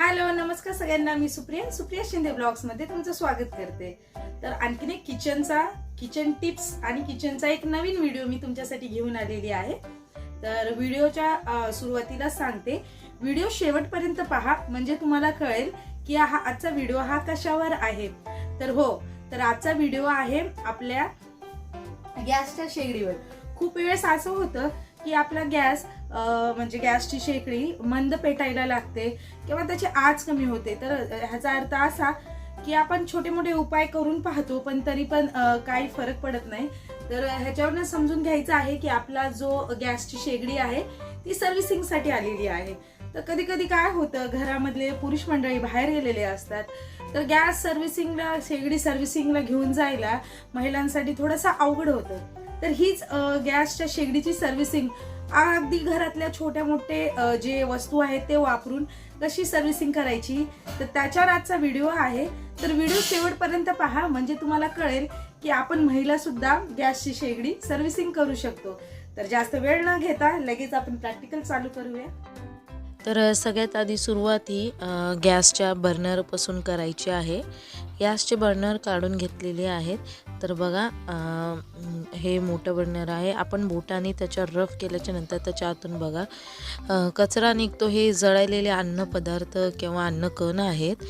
Hello नमस्कार सगळ्यांना, मी Supriya Shinde blogs मध्ये तुमचं स्वागत करते। तर आणखीन एक किचन टिप्स आणि किचनचा एक नवीन व्हिडिओ मी तुमच्यासाठी घेऊन आलेली आहे। तर व्हिडिओच्या सुरुवातीला सांगते, व्हिडिओ शेवटपर्यंत पहा म्हणजे तुम्हाला कळेल की आजचा व्हिडिओ हा कशावर आहे। तर आजचा व्हिडिओ आहे आपल्या गॅसच्या शेगडीवर। खूप वेळेस असं होतं की आपला गॅस म्हणजे गॅसची शेगडी मंद पेटायला लागते किंवा त्याची आच कमी होते। तर ह्याचा अर्थ असा की आपण छोटे मोठे उपाय करून पाहतो पण तरी पण काही फरक पडत नाही। तर ह्याच्यावरून समजून घ्यायचं आहे की आपला जो गॅसची शेगडी आहे ती सर्व्हिसिंग साठी आलेली आहे। तर कधी कधी काय होतं, घरामधले पुरुष मंडळी बाहेर गेलेले असतात, तर गॅस सर्व्हिसिंगला शेगडी सर्व्हिसिंगला घेऊन जायला महिलांसाठी थोडंसं अवघड होतं। तर हीच गॅसच्या शेगडीची सर्व्हिसिंग अगदी घरातल्या छोट्या मोठे जे वस्तू आहेत ते वापरून कशी सर्व्हिसिंग करायची, तर त्याच्यावर आजचा व्हिडिओ आहे। तर व्हिडिओ शेवटपर्यंत पहा म्हणजे तुम्हाला कळेल की आपण महिला सुद्धा गॅसची शेगडी सर्व्हिसिंग करू शकतो। तर जास्त वेळ न घेता लगेच आपण प्रॅक्टिकल चालू करूया। तर सगळ्यात आधी सुरुवात ही गॅसच्या बर्नरपासून करायची आहे। गॅसचे बर्नर काढून घेतलेले आहेत। तर बघा हे मोठं बर्नर आहे। आपण बोटाने त्याच्यावर रफ केल्याच्या नंतर त्याच्या आतून बघा कचरा निघतो। हे जळलेले अन्न पदार्थ किंवा अन्न कण आहेत।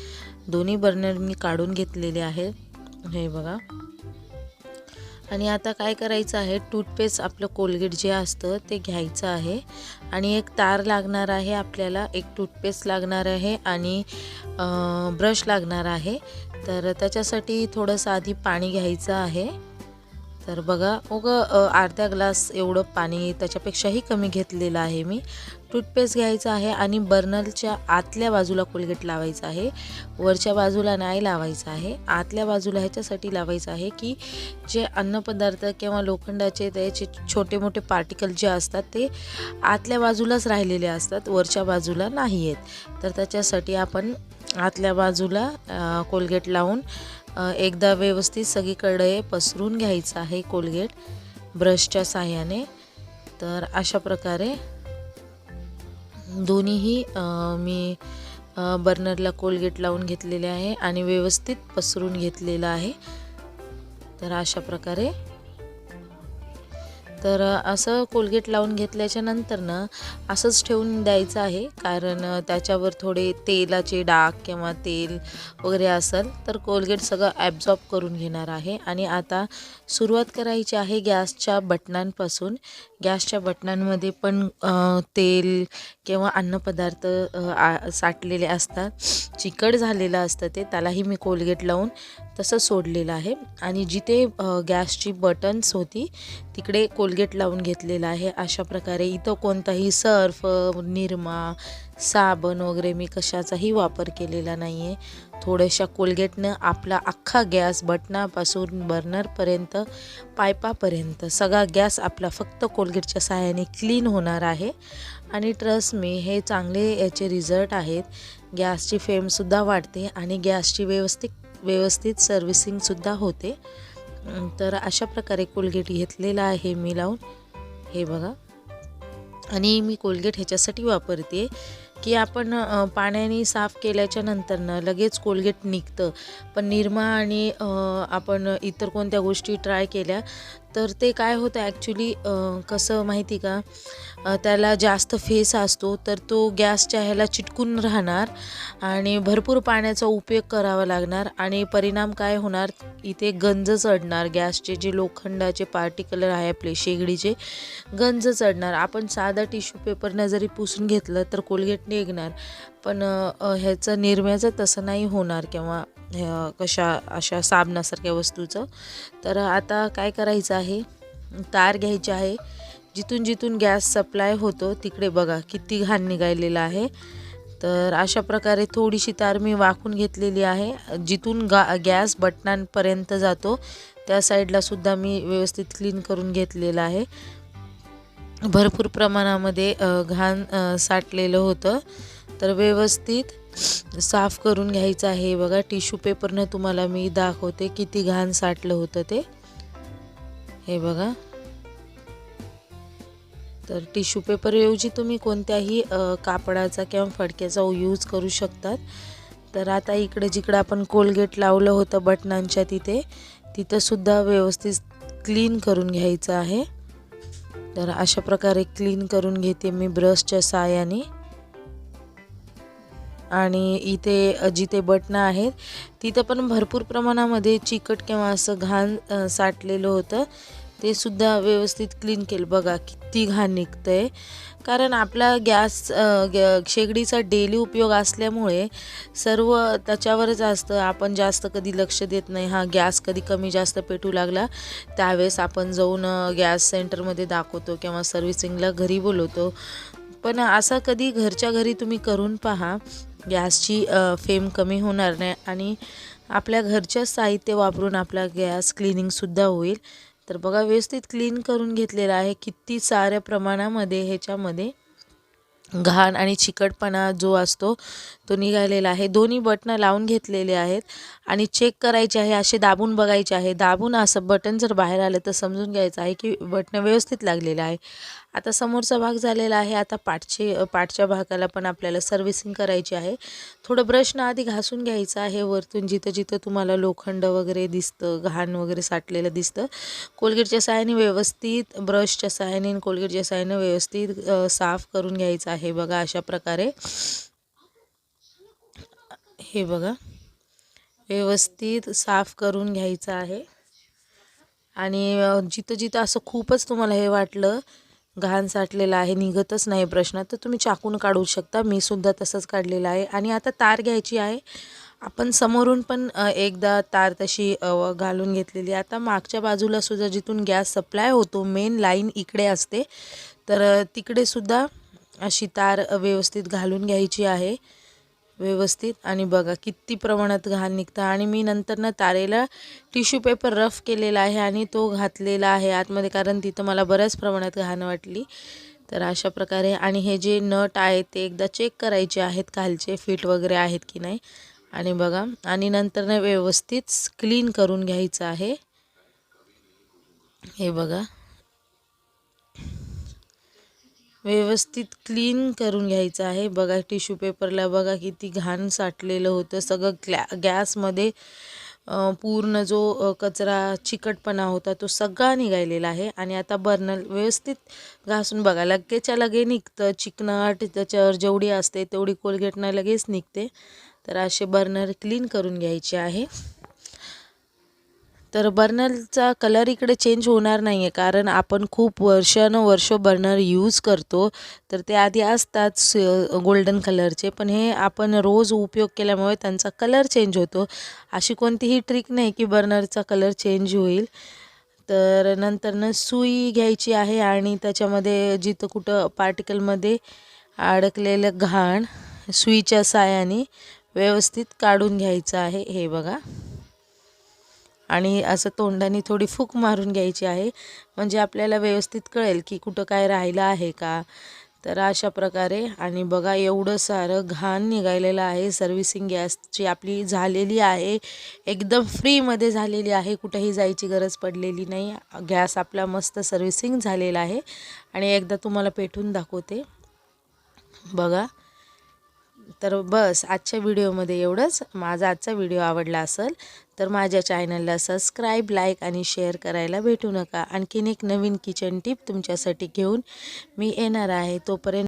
दोन्ही बर्नर मी काढून घेतलेले आहेत, हे बघा। आणि आता काय करायचं आहे, टूथपेस्ट आपलं कोलगेट जे असतं ते घ्यायचं आहे आणि एक तार लागणार आहे आपल्याला, एक टूथपेस्ट लागणार आहे आणि ब्रश लागणार आहे। तर त्याच्यासाठी थोडंसं आधी पाणी घ्यायचं आहे। तर बघा अर्धा ग्लास एवढं पाणी, त्याच्यापेक्षाही कमी घेतलेलं आहे मी। टूथपेस्ट घ्यायचं आहे आणि बर्नरच्या आतल्या बाजूला कोलगेट लावायचं आहे, वरच्या बाजूला नाही लावायचं आहे। आतल्या बाजूला ह्याच्यासाठी लावायचं आहे की जे अन्नपदार्थ किंवा लोखंडाचे त्याचे छोटे मोठे पार्टिकल जे असतात ते आतल्या बाजूलाच राहिलेले असतात, वरच्या बाजूला नाही आहेत। तर त्याच्यासाठी आपण आतल्या बाजूला कोलगेट लावून एकदा व्यवस्थित सगळीकडे पसरून घ्यायचं आहे कोलगेट ब्रशच्या साहाय्याने। तर अशा प्रकारे दोन्हीही मी बर्नरला कोलगेट लावून घेतलेले आहे आणि व्यवस्थित पसरून घेतलेलं आहे। तर अशा प्रकारे तर असं कोलगेट लावून घेतल्याच्या नंतर ना असंच ठेवून द्यायचं आहे, कारण त्याच्यावर थोडे तेलाचे डाग किंवा तेल वगैरे असेल तर कोलगेट सगळं ॲब्झॉर्ब करून घेणार आहे। आणि आता सुरुवात करायची आहे गॅसच्या बटनांपासून। गॅसच्या बटनांमध्ये पण तेल किंवा अन्नपदार्थ साठलेले असतात, चिकट झालेलं असतं ते, त्यालाही मी कोलगेट लावून तसं सोडलेलं आहे। आणि जिथे गॅसची बटन्स होती तिकडे कोलगेट लावून घेतलेलं आहे। अशा प्रकारे इथं कोणताही सर्फ, निरमा, साबण वगैरे मी कशाचाही वापर केलेला नाही आहे। थोड्याशा कोलगेटनं आपला अख्खा गॅस बटनापासून बर्नरपर्यंत पाईपापर्यंत सगळा गॅस आपला फक्त कोलगेटच्या सहाय्याने क्लीन होणार आहे। आणि ट्रस्ट मी, हे चांगले याचे रिझल्ट आहेत। गॅसची फेमसुद्धा वाढते आणि गॅसची व्यवस्थित सर्व्हिसिंगसुद्धा होते। तर अशा प्रकारे कोलगेट घेतलेला आहे मी लावून, हे बघा। आणि मी कोलगेट ह्याच्यासाठी वापरते की आपण पाण्याने साफ केल्याच्या नंतर ना लगेच कोलगेट निघतं, पण निरमा आणि आपण इतर कोणत्या गोष्टी ट्राय केल्या तर ते काय होतं ॲक्च्युली कसं माहिती का, त्याला जास्त फेस असतो तर तो गॅसच्या ह्याला चिटकून राहणार आणि भरपूर पाण्याचा उपयोग करावा लागणार आणि परिणाम काय होणार, इथे गंज चढणार। गॅसचे जे लोखंडाचे पार्टिकल आहे आपले शेगडीचे गंज चढणार। आपण साधा टिश्यू पेपरनं जरी पुसून घेतलं तर कोलगेट निघणार, पण ह्याचं निरम्याचं तसं नाही होणार किंवा अशा साबणासारख्या वस्तूचं। तर आता काय करायचं आहे, तार घ्यायची आहे, जिथून गॅस सप्लाय होतो तिकडे बघा किती घाण निघालेलं आहे। तर अशा प्रकारे थोडीशी तार मी वाकून घेतलेली आहे। जिथून गॅस बटनांपर्यंत जातो त्या साईडला सुद्धा मी व्यवस्थित क्लीन करून घेतलेलं आहे। भरपूर प्रमाणामध्ये घाण साठलेलं होतं, तर व्यवस्थित साफ करून घ्यायचं आहे। बघा टिश्यू पेपरनं तुम्हाला मी दाखवते किती घाण साठलं होतं ते, हे बघा। तर टिश्यू पेपरऐवजी तुम्ही कोणत्याही कापडाचा किंवा फडक्याचा यूज करू शकतात. तर आता इकडे जिकडं आपण कोलगेट लावलं होतं बटनांच्या तिथं सुद्धा व्यवस्थित क्लीन करून घ्यायचं आहे. तर अशा प्रकारे क्लीन करून घेते मी ब्रशच्या साहाय्याने. आणि इथे जिथे बटणं आहेत तिथं पण भरपूर प्रमाणामध्ये चिकट किंवा असं घाण साठलेलं होतं, ते सुद्धा व्यवस्थित क्लीन केलं. बघा किती घाण निघतंय. कारण आपला शेगडीचा डेली उपयोग असल्यामुळे सर्व त्याच्यावरच असतं. आपण जास्त कधी लक्ष देत नाही. हा गॅस कधी कमी जास्त पेटू लागला त्यावेळेस आपण जाऊन गॅस सेंटरमध्ये दाखवतो किंवा सर्व्हिसिंगला घरी बोलवतो. पण असं कधी घरच्या घरी तुम्ही करून पहा, गॅसची फेम कमी होणार नाही आणि आपल्या घरच्या साहित्य वापरून आपला गॅस क्लिनिंगसुद्धा होईल. तर बघा व्यवस्थित क्लीन करून घेतलेला आहे. किती साऱ्या प्रमाणामध्ये ह्याच्यामध्ये घाण आणि चिकटपणा जो असतो तो निघालेला आहे. दोन्ही बटणं लावून घेतलेले आहेत आणि चेक करायचे आहे, असे दाबून बघायचे आहे. दाबून असं बटन जर बाहेर आलं तर समजून घ्यायचं आहे की बटणं व्यवस्थित लागलेलं आहे. आता समोरचा भाग झालेला आहे. आता पाठच्या भागाला पण आपल्याला सर्व्हिसिंग करायची आहे. थोडं ब्रशनं आधी घासून घ्यायचं आहे वरतून जिथं जिथं तुम्हाला लोखंड वगैरे दिसतं, घाण वगैरे साठलेलं दिसतं. कोलगेटच्या साहाय्याने व्यवस्थित, ब्रशच्या साहाय्याने आणि कोलगेटच्या साहाय्याने व्यवस्थित साफ करून घ्यायचं आहे. बघा अशा प्रकारे हे बघा व्यवस्थित साफ करून घ्यायचं आहे. आणि जिथं जिथं असं खूपच तुम्हाला हे वाटलं घाण साठलेलं आहे, निघतच नाही प्रश्न, तर तुम्ही चाकून काढू शकता. मी सुद्धा तसंच काढलेलं आहे. आणि आता तार घ्यायची आहे. आपण समोरून पण एकदा तार तशी घालून घेतलेली. आता मागच्या बाजूला सुद्धा जिथून गॅस सप्लाय होतो, मेन लाईन इकडे असते, तर तिकडे सुद्धा अशी तार व्यवस्थित घालून घ्यायची आहे व्यवस्थित. आणि बघा किती प्रमाणात घाण निघतं. आणि मी नंतर तारेला टिश्यू पेपर रफ केलेला आहे आणि तो घातलेला आहे आतमध्ये, कारण तिथं मला बऱ्याच प्रमाणात घाण वाटली. तर अशा प्रकारे. आणि हे जे नट आहेत ते एकदा चेक करायचे आहेत, खालचे फिट वगैरे आहेत की नाही. आणि बघा, आणि नंतर व्यवस्थित क्लीन करून घ्यायचं आहे. हे बघा व्यवस्थित क्लीन करून घ्यायचं आहे. बघा टिश्यू पेपरला बघा किती घाण साठलेलं होतं. सगळं गॅसमध्ये पूर्ण जो कचरा चिकटपणा होता तो सगळा निघालेला आहे. आणि आता बर्नर व्यवस्थित घासून बघा, लगेचच्या लगे निघतं चिकनाट. त्याच्यावर जेवढी असते तेवढी कोलगेटनं लगेच निघते. तर असे बर्नर क्लीन करून घ्यायचे आहे. तर बर्नरचा कलर इकडे चेंज होणार नाही आहे, कारण आपण खूप वर्ष बर्नर यूज करतो. तर ते आधी असतात गोल्डन कलरचे, पण हे आपण रोज उपयोग केल्यामुळे त्यांचा कलर चेंज होतो. अशी कोणतीही ट्रिक नाही की बर्नरचा कलर चेंज होईल. तर नंतर सुई घ्यायची आहे आणि त्याच्यामध्ये जिथं कुठं पार्टिकलमध्ये अडकलेलं घाण सुईच्या साहाय्याने व्यवस्थित काढून घ्यायचं आहे. हे बघा, आणि असं तोंडाने थोडी फूक मारून घ्यायची आहे, म्हणजे आपल्याला व्यवस्थित कळेल की कुठं काय राहिलं आहे का. तर अशा प्रकारे. आणि बघा एवढं सारं घाण निघालेलं आहे. सर्व्हिसिंग गॅसची आपली झालेली आहे, एकदम फ्रीमध्ये झालेली आहे, कुठेही जायची गरज पडलेली नाही. गॅस आपला मस्त सर्व्हिसिंग झालेला आहे. आणि एकदा तुम्हाला पेटून दाखवते बघा. तर बस आजच्या व्हिडिओमध्ये एवढंच. माझा आजचा व्हिडिओ आवडला असेल तर माझ्या चॅनलला सबस्क्राईब, लाईक आणि शेअर करायला भेटू नका. आणखीन एक नवीन किचन टिप तुमच्यासाठी घेऊन मी येणार आहे. तोपर्यंत